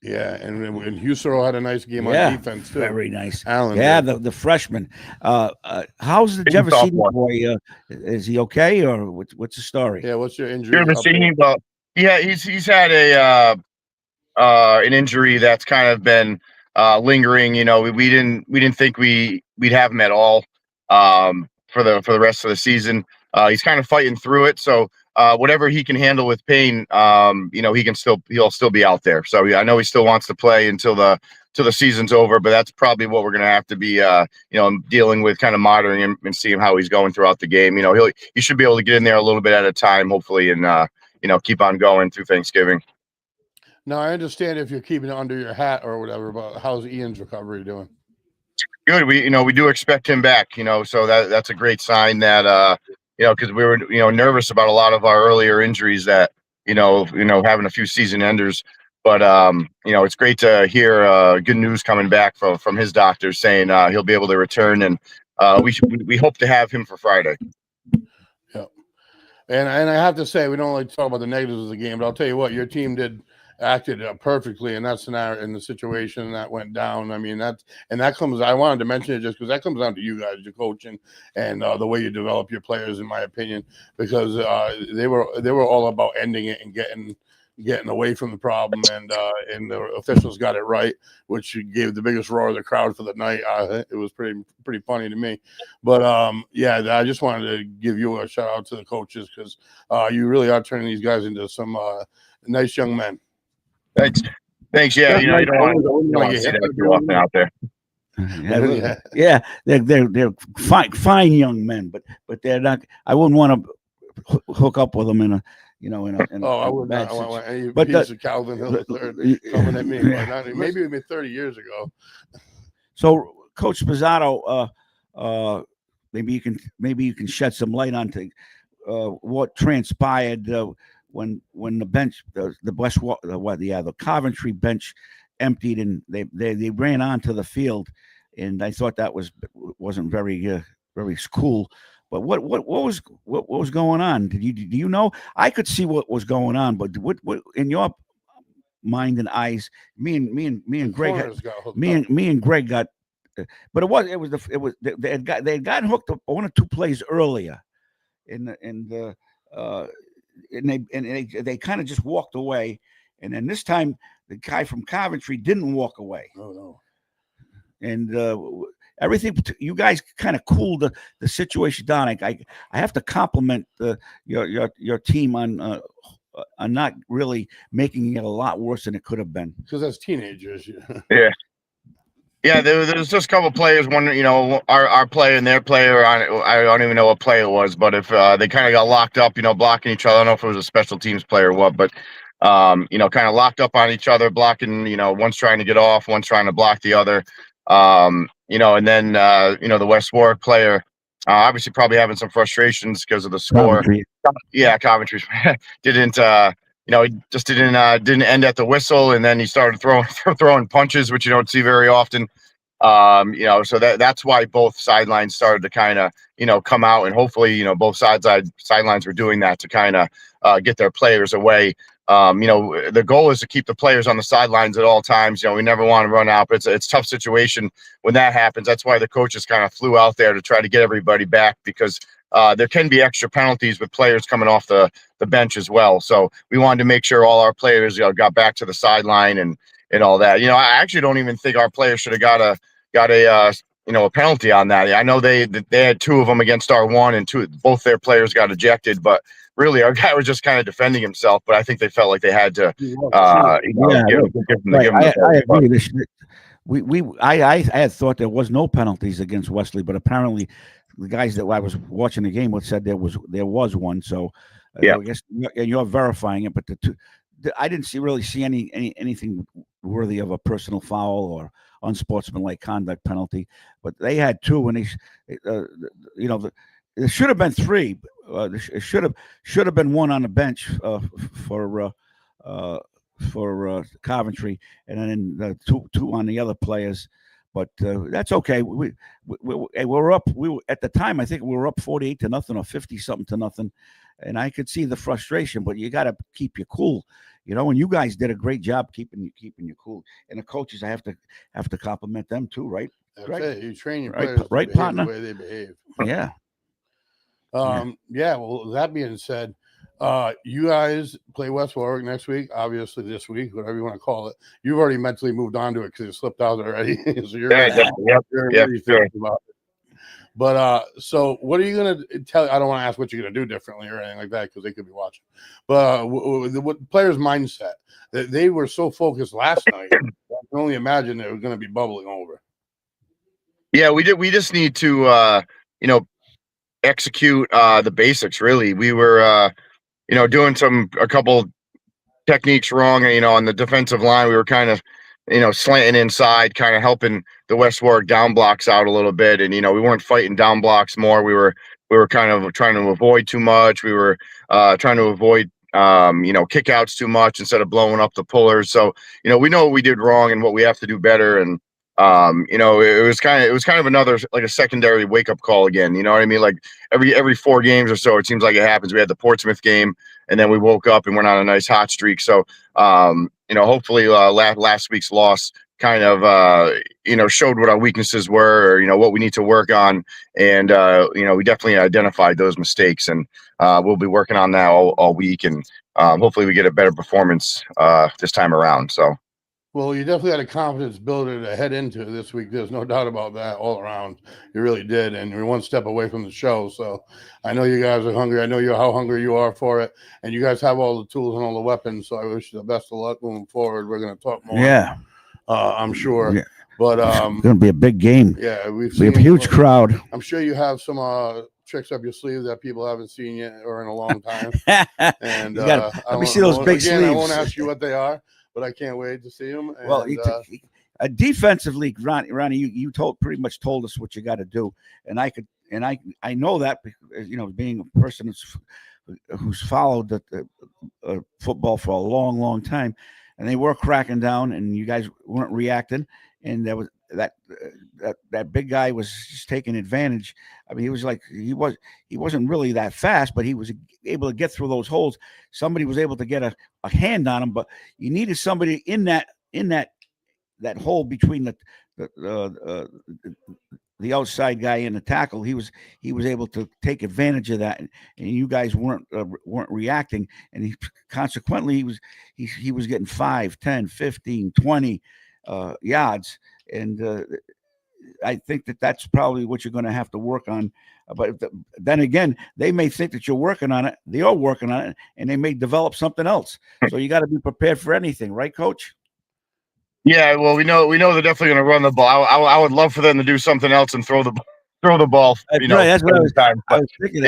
Yeah, and Husserl had a nice game on defense too. Very nice. Allen, yeah, the freshman. How's the Jefferson boy? Is he okay, or what's the story? Yeah, what's your injury? He's had an injury that's kind of been lingering. We didn't think we'd have him at all for the rest of the season. He's kind of fighting through it, so whatever he can handle with pain, he'll still be out there. So I know he still wants to play until the season's over, but that's probably what we're going to have to be dealing with, kind of monitoring him and seeing how he's going throughout the game. He should be able to get in there a little bit at a time, hopefully, and keep on going through Thanksgiving. Now, I understand if you're keeping it under your hat or whatever, but how's Ian's recovery doing? Good. We do expect him back, so that's a great sign that, because we were, nervous about a lot of our earlier injuries that, having a few season enders. But, it's great to hear good news coming back from his doctors saying he'll be able to return. And we hope to have him for Friday. Yeah. And I have to say, we don't like to talk about the negatives of the game, but I'll tell you what, your team acted perfectly in that scenario, in the situation that went down. I mean, that comes, I wanted to mention it just because that comes down to you guys, your coaching, and the way you develop your players, in my opinion, because they were all about ending it and getting away from the problem, and the officials got it right, which gave the biggest roar of the crowd for the night. It was pretty funny to me. But I just wanted to give you a shout out to the coaches, because you really are turning these guys into some nice young men. Thanks. Yeah, you don't want to see that too often out there. Yeah, they're fine young men, but they're not. I wouldn't want to hook up with them in a. I would not want any piece of Calvin Hill III coming at me. Maybe 30 years ago. So, Coach Spazzato, maybe you can shed some light onto what transpired when the bench, the Coventry bench emptied, and they ran onto the field, and I thought that wasn't very cool. But what was going on? Do you know? I could see what was going on, but what in your mind and eyes? Me and Greg got, but they had gotten hooked up 1 or 2 plays earlier, and they kind of just walked away, and then this time the guy from Coventry didn't walk away. Oh no! And everything, you guys kind of cooled the situation down. I have to compliment your team on not really making it a lot worse than it could have been. Because as teenagers, yeah. There's just a couple players. One, our player and their player on it. I don't even know what play it was, but if they kind of got locked up, blocking each other. I don't know if it was a special teams player or what, but kind of locked up on each other, blocking. One's trying to get off, one's trying to block the other. And then the West Warwick player, obviously probably having some frustrations because of the score. Coventry. Yeah, Coventry didn't end at the whistle, and then he started throwing punches, which you don't see very often. So that's why both sidelines started to kind of come out, and hopefully both sidelines were doing that to kind of get their players away. The goal is to keep the players on the sidelines at all times. We never want to run out, but it's a tough situation when that happens. That's why the coaches kind of flew out there to try to get everybody back, because there can be extra penalties with players coming off the bench as well. So we wanted to make sure all our players got back to the sideline and all that. I actually don't even think our players should have got a penalty on that. I know they had 2 of them against our 1, and both their players got ejected, but really our guy was just kind of defending himself. But I think they felt like they had to, give him I agree. I had thought there was no penalties against Westerly, but apparently the guys that I was watching the game with said there was one. So I guess you're verifying it, but I didn't really see anything worthy of a personal foul or unsportsmanlike conduct penalty. But they had 2, and There should have been 3. It should have been 1 on the bench for Coventry, and then two on the other players. But that's okay. We're up. We were, at the time, I think we were up 48-0 or 50-something-0, and I could see the frustration. But you got to keep your cool, And you guys did a great job keeping you cool. And the coaches, I have to compliment them too, right? That's right. it. You train your players right, partner. the way they behave. Yeah. Yeah. Well, that being said, you guys play West Warwick next week, obviously this week, whatever you want to call it. You've already mentally moved on to it because you slipped out already. So you're really thinking about it. But so what are you going to tell? I don't want to ask what you're going to do differently or anything like that because they could be watching. But what players' mindset? They were so focused last night. I can only imagine they were going to be bubbling over. Yeah, we did. We just need to, execute the basics. Really, we were, doing a couple techniques wrong. On the defensive line, we were kind of, slanting inside, kind of helping the West Warwick down blocks out a little bit. And we weren't fighting down blocks more. We were kind of trying to avoid too much. We were trying to avoid kickouts too much instead of blowing up the pullers. So we know what we did wrong and what we have to do better. And it was kind of another, like, a secondary wake up call again. You know what I mean? Like every 4 games or so, it seems like it happens. We had the Portsmouth game, and then we woke up and went on a nice hot streak. So hopefully last week's loss kind of showed what our weaknesses were, or what we need to work on. And we definitely identified those mistakes, and we'll be working on that all week, and hopefully we get a better performance this time around. So. Well, you definitely had a confidence builder to head into this week. There's no doubt about that all around. You really did. And you're one step away from the show. So I know you guys are hungry. I know how hungry you are for it. And you guys have all the tools and all the weapons. So I wish you the best of luck moving forward. We're going to talk more. Yeah. I'm sure. Yeah. But it's going to be a big game. Yeah. We have a huge crowd. I'm sure you have some tricks up your sleeve that people haven't seen yet or in a long time. And let me see those big sleeves. I won't ask you what they are. But I can't wait to see him. And, well, defensively, Ronnie, you pretty much told us what you got to do, and I know that because, being a person who's followed the football for a long, long time, and they were cracking down, and you guys weren't reacting, and there was that big guy was just taking advantage. I mean, he wasn't really that fast, but he was able to get through those holes. Somebody was able to get a hand on him, but you needed somebody in that hole between the outside guy and the tackle. He was able to take advantage of that, and you guys weren't reacting, and consequently he was getting 5, 10, 15, 20 yards. And I think that's probably what you're going to have to work on. But then again, they may think that you're working on it. They are working on it, and they may develop something else. So you got to be prepared for anything, right, Coach? Yeah, well, we know they're definitely going to run the ball. I would love for them to do something else and throw the ball. That's what I was thinking.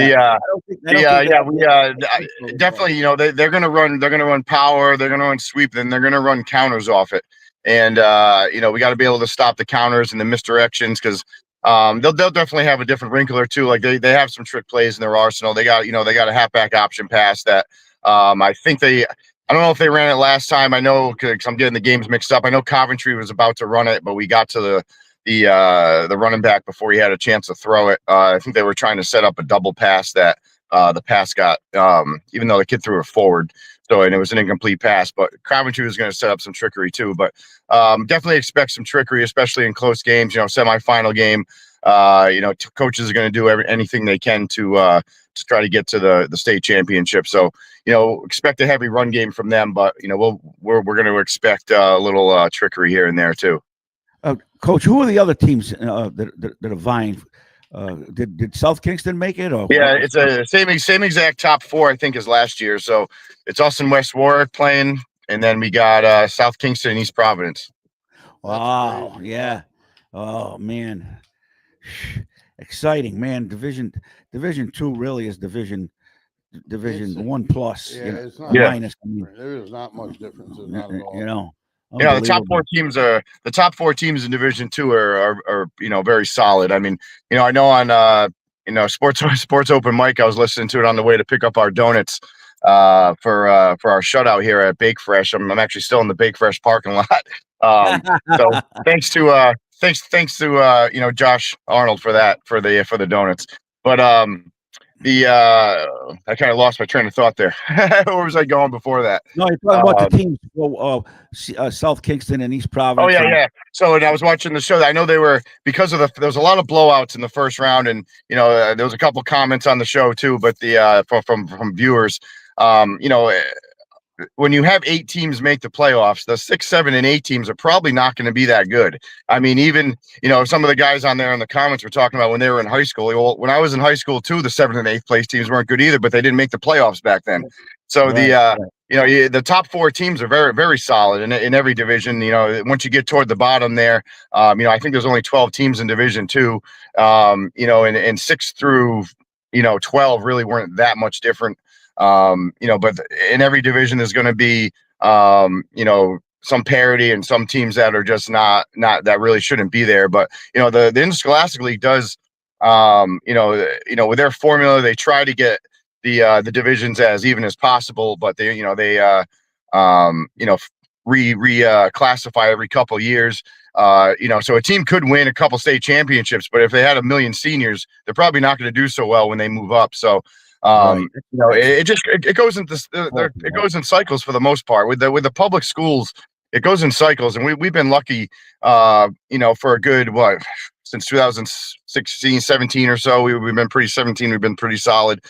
Definitely. They're going to run. They're going to run power. They're going to run sweep. Then they're going to run counters off it. And we got to be able to stop the counters and the misdirections, because they'll definitely have a different wrinkle or two. Like they have some trick plays in their arsenal. They got a halfback option pass that I think I don't know if they ran it last time. I know because I'm getting the games mixed up. I know Coventry was about to run it, but we got to the running back before he had a chance to throw it. I think they were trying to set up a double pass that the pass got, even though the kid threw it forward. So, and it was an incomplete pass, but Coventry was going to set up some trickery too. But definitely expect some trickery, especially in close games. Semifinal game. Coaches are going to do anything they can to try to get to the state championship. So, expect a heavy run game from them. But we're going to expect a little trickery here and there too. Coach, who are the other teams that are vying? Did South Kingston make it? Or yeah, it's a same exact top 4, I think, as last year. So it's us and West Warwick playing, and then we got South Kingston and East Providence. Wow, yeah. Oh man, exciting, man. Division 2 really is Division 1 plus. Yeah, it's not minus. There is not much difference. Not at all. The top 4 teams in Division 2 are very solid. I mean, I know on sports open mic. I was listening to it on the way to pick up our donuts for our shutout here at Bake Fresh. I'm actually still in the Bake Fresh parking lot. So thanks to Josh Arnold for the donuts. But I kind of lost my train of thought there. Where was I going before that? No, you're talking about the teams. South Kingston and East Providence. Oh yeah. So I was watching the show. I know they were because of there was a lot of blowouts in the first round, and there was a couple comments on the show too. But from viewers, when you have 8 teams make the playoffs, the 6, 7, and 8 teams are probably not going to be that good. I mean, even, some of the guys on there in the comments were talking about when they were in high school. Well, when I was in high school too, the 7th and 8th place teams weren't good either, but they didn't make the playoffs back then. So the top 4 teams are very, very solid in every division. Once you get toward the bottom there, I think there's only 12 teams in Division 2, and 6 through 12 really weren't that much different. But in every division there's going to be, some parity and some teams that are just not that really shouldn't be there. But, the Interscholastic League does, with their formula, they try to get the divisions as even as possible, but they classify every couple of years. So a team could win a couple state championships, but if they had a million seniors, they're probably not going to do so well when they move up. So, it goes into it goes in cycles for the most part with the public schools. It goes in cycles, and we've been lucky, for a good since 2016, 17 or so. We've been pretty 17. We've been pretty solid.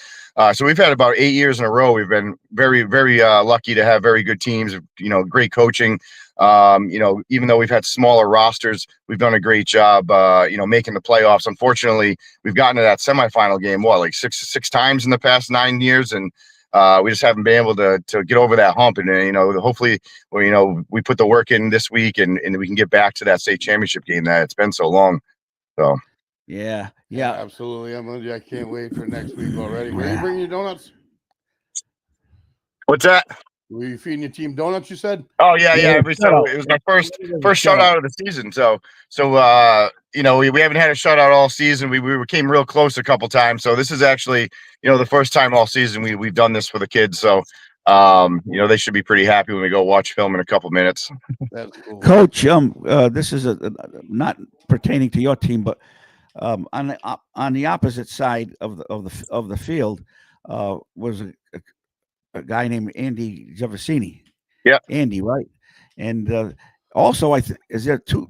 So we've had about 8 years in a row. We've been very, very lucky to have very good teams. Great coaching. Even though we've had smaller rosters, we've done a great job, making the playoffs. Unfortunately, we've gotten to that semifinal game, like six times in the past 9 years. And we just haven't been able to get over that hump. And, hopefully, we put the work in this week and we can get back to that state championship game that it's been so long. So. Yeah, absolutely. I'm with you. I can't wait for next week already. Were you bringing your donuts? What's that? Were you feeding your team donuts? You said. Oh yeah. It was my first shutout of the season. So we haven't had a shutout all season. We came real close a couple times. So this is actually the first time all season we've done this for the kids. So they should be pretty happy when we go watch film in a couple minutes. That's cool. Coach, this is not pertaining to your team, but on the opposite side of the field was a guy named Andy Giavasini. Yeah, Andy, right? And also, is there two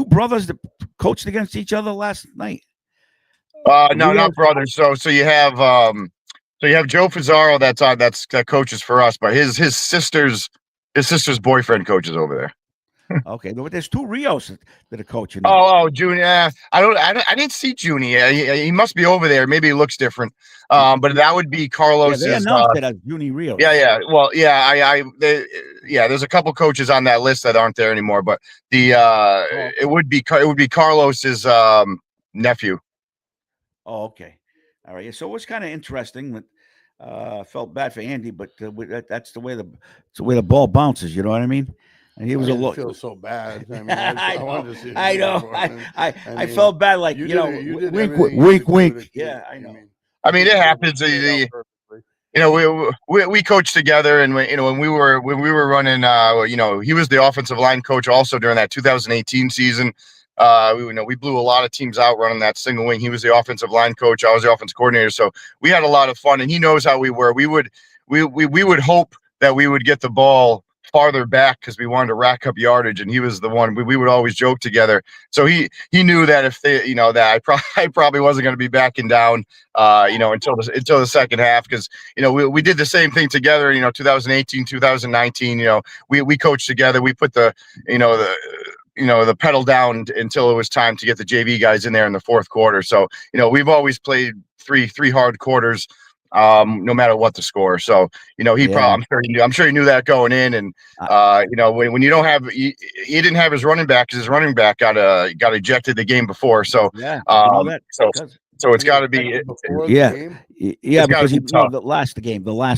brothers that coached against each other last night? No, not brothers. So you have Joe Fazaro that coaches for us, but his sister's boyfriend coaches over there. Okay, but there's 2 Rios that are coaching. Oh, Junior. I didn't see Junior. He must be over there. Maybe he looks different. But that would be Carlos. Yeah, they announced it as Junior Rios. Yeah. Well, yeah. There's a couple coaches on that list that aren't there anymore. But it would be Carlos's nephew. Oh, okay. All right. So it was kind of interesting. Felt bad for Andy, but that's the way the ball bounces. You know what I mean? And he was feel so bad. I mean, I wanted to see. I know. I felt bad. Like wink. Yeah, I know. I mean, it happens. We coached together, and when we were running, he was the offensive line coach also during that 2018 season. We blew a lot of teams out running that single wing. He was the offensive line coach. I was the offensive coordinator. So we had a lot of fun, and he knows how we were. We would hope that we would get the ball farther back because we wanted to rack up yardage, and he was the one we would always joke together. So he knew that if they, that I probably wasn't going to be backing down, until the second half, because we did the same thing together. 2018, 2019. We coached together. We put the pedal down until it was time to get the JV guys in there in the fourth quarter. So we've always played three hard quarters. No matter what the score. So, I'm sure he knew that going in. And, when you don't have, he didn't have his running back because his running back got ejected the game before. So, so it's got to be, because the last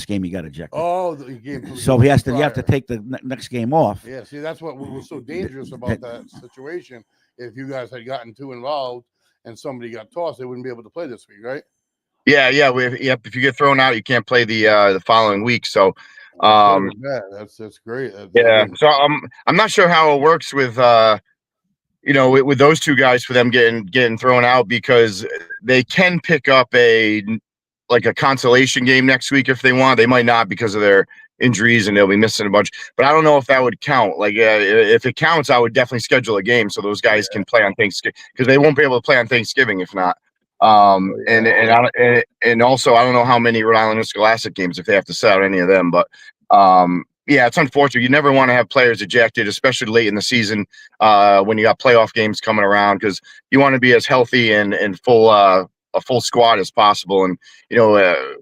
game he got ejected. Oh, the game. So you have to take the next game off. Yeah. See, that's what was so dangerous about that situation. If you guys had gotten too involved and somebody got tossed, they wouldn't be able to play this week, right? Yeah. Yep. If you get thrown out, you can't play the following week. So, That's great. yeah. So I'm not sure how it works with with those two guys for them getting thrown out, because they can pick up a consolation game next week if they want. They might not because of their injuries and they'll be missing a bunch. But I don't know if that would count. If it counts, I would definitely schedule a game so those guys can play on Thanksgiving, because they won't be able to play on Thanksgiving if not. And also I don't know how many Rhode Island Scholastic games if they have to set out any of them, but yeah, it's unfortunate. You never want to have players ejected, especially late in the season when you got playoff games coming around, because you want to be as healthy and full a full squad as possible. And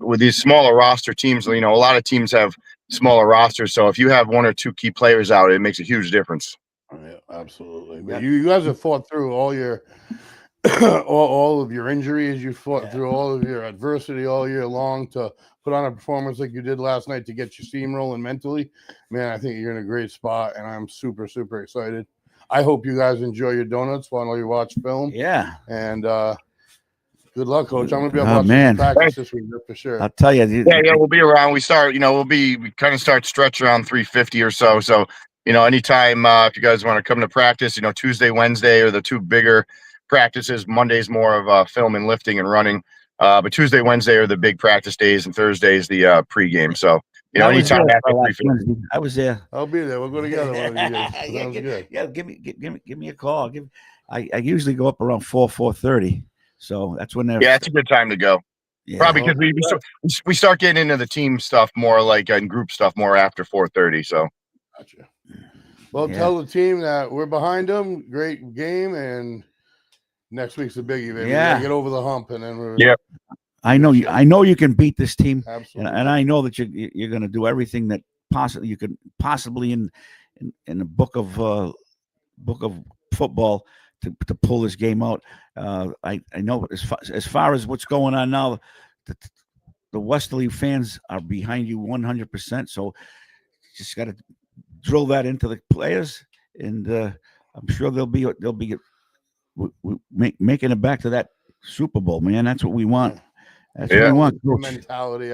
with these smaller roster teams, a lot of teams have smaller rosters, so if you have one or two key players out, it makes a huge difference. Yeah, absolutely. But you guys have fought through all your all of your injuries. You fought through all of your adversity all year long to put on a performance like you did last night to get your steam rolling mentally. Man, I think you're in a great spot, and I'm super, super excited. I hope you guys enjoy your donuts while you watch film. Yeah. And good luck, Coach. I'm going to be able to watch practice this week for sure. I'll tell you. Yeah, we'll be around. We kind of start stretch around 3:50 or so. So, anytime if you guys want to come to practice, Tuesday, Wednesday are the two bigger practices. Monday's more of film and lifting and running. But Tuesday, Wednesday are the big practice days, and Thursday is the pregame. So, anytime after 3:50. I was there. I'll be there. We'll go together one of these days. Sounds good. Yeah, give me a call. I usually go up around 4:30. So that's when they're. Yeah, it's a good time to go. Yeah. Probably because we start getting into the team stuff more, and group stuff more after 4:30. So. Gotcha. Well, tell the team that we're behind them. Great game, and next week's a biggie, baby. Yeah. We gotta get over the hump, and then we're. Yep. I know you can beat this team. Absolutely. And I know that you're going to do everything that you could possibly in the book of football to pull this game out. I know as far as what's going on now, the Westerly fans are behind you 100%. So just got to drill that into the players, and I'm sure they'll be making it back to that Super Bowl, man. That's what we want. That's what we want. Mentality.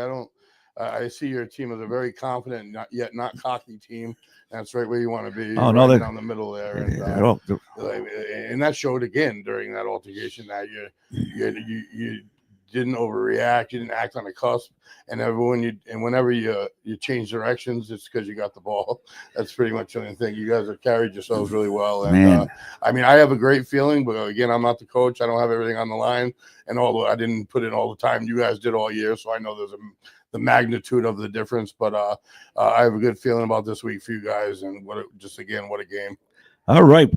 I see your team as a very confident, not yet not cocky team. That's right where you want to be. Oh, no, down the middle there, and that showed again during that altercation that you didn't overreact, you didn't act on the cusp, and whenever you change directions, it's because you got the ball. That's pretty much the only thing. You guys have carried yourselves really well, and I have a great feeling, but again, I'm not the coach. I don't have everything on the line, and although I didn't put in all the time you guys did all year, so I know there's the magnitude of the difference, but I have a good feeling about this week for you guys, and what a game. All right.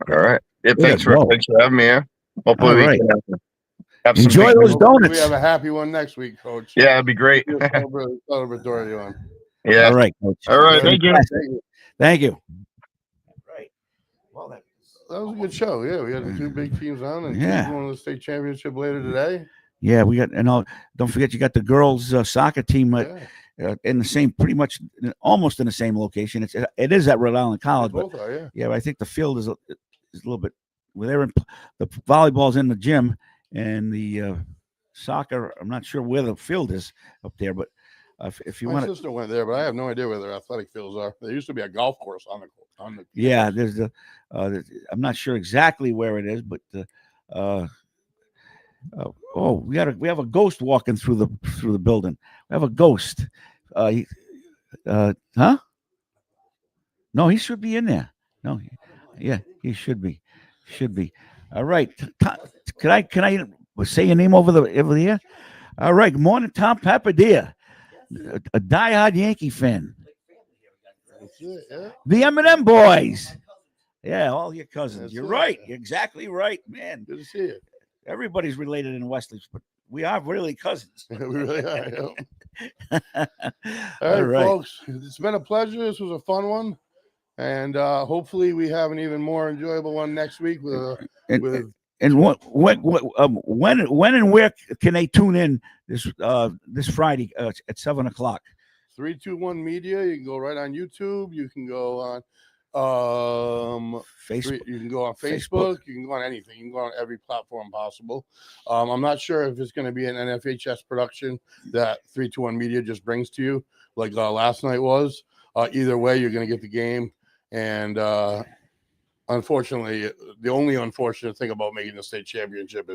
Yeah, thanks for having me here. Hopefully we can have some enjoy those donuts. We have a happy one next week, Coach. Yeah, that'd be great. Celebratory one. Yeah. All right, Coach. All right. Thank you. Right. Well, that was a good show. Yeah, we had the two big teams on, and teams going to the state championship later today. Yeah, we got, and don't forget you got the girls soccer team in the same, pretty much almost in the same location. It is at Rhode Island College, but but I think the field is a little bit. Where the volleyball's in the gym, and the soccer, I'm not sure where the field is up there, but if you want, my sister went there, but I have no idea where their athletic fields are. There used to be a golf course on the. Yeah, there's I'm not sure exactly where it is, but we have a ghost walking through the building. We have a ghost. Huh? No, he should be in there. No, yeah, he should be. All right. Can I say your name over the air? All right. Good morning, Tom Papadilla, a diehard Yankee fan. The M&M boys. Yeah, all your cousins. You're right. You're exactly right, man. Good to see you. Everybody's related in Westerly, but we are really cousins. We really are. All right, folks. It's been a pleasure. This was a fun one. And hopefully we have an even more enjoyable one next week when and when and where can they tune in this Friday at 7:00? 321 Media. You can go right on YouTube. You can go on Facebook. You can go on Facebook. You can go on anything. You can go on every platform possible. I'm not sure if it's going to be an NFHS production that 321 Media just brings to you, like last night was. Either way, you're going to get the game. And unfortunately, the only unfortunate thing about making the state championship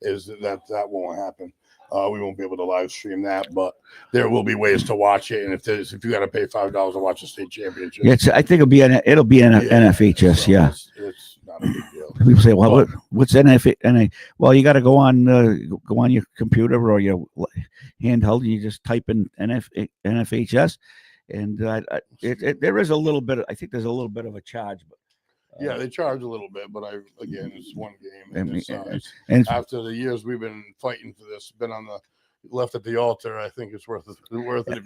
is that won't happen. We won't be able to live stream that, but there will be ways to watch it. And if you got to pay $5 to watch the state championship, I think it'll be NFHS. so Yeah, it's not a big deal. People say, "Well, what's NFHS?" Well, you got to go on your computer or your handheld. You just type in NFHS, and there is a little bit. I think there's a little bit of a charge, but. Yeah, they charge a little bit, but again, it's one game. And after the years we've been fighting for this, been on the left at the altar, I think it's worth it.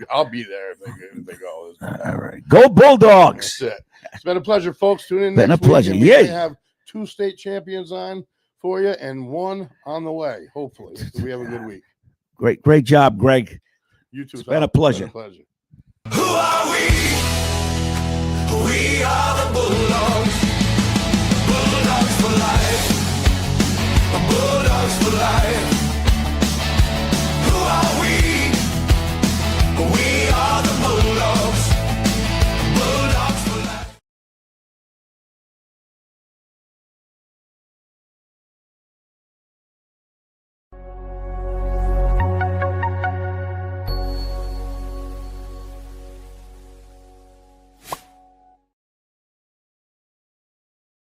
I'll be there if they go. All right, go Bulldogs! That's it. It's been a pleasure, folks. Tune in. Been a pleasure. We may have 2 state champions on for you and 1 on the way. Hopefully, we have a good week. Great job, Greg. You too. It's been a pleasure. Who are we? We are the Bulldogs. Bulldogs for life. Bulldogs for life.